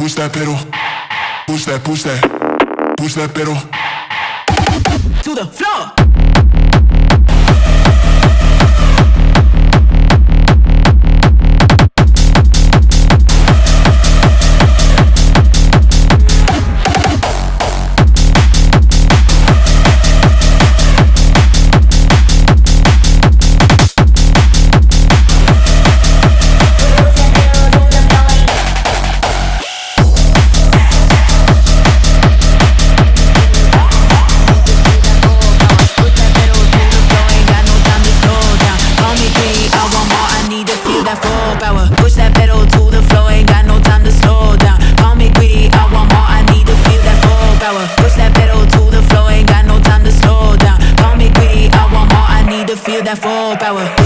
push that pedal, push that, push that, push that pedal to the floor. Push that pedal to the floor, ain't got no time to slow down. Call me greedy, I want more, I need to feel that full power. Push that pedal to the floor, ain't got no time to slow down. Call me greedy, I want more, I need to feel that full power.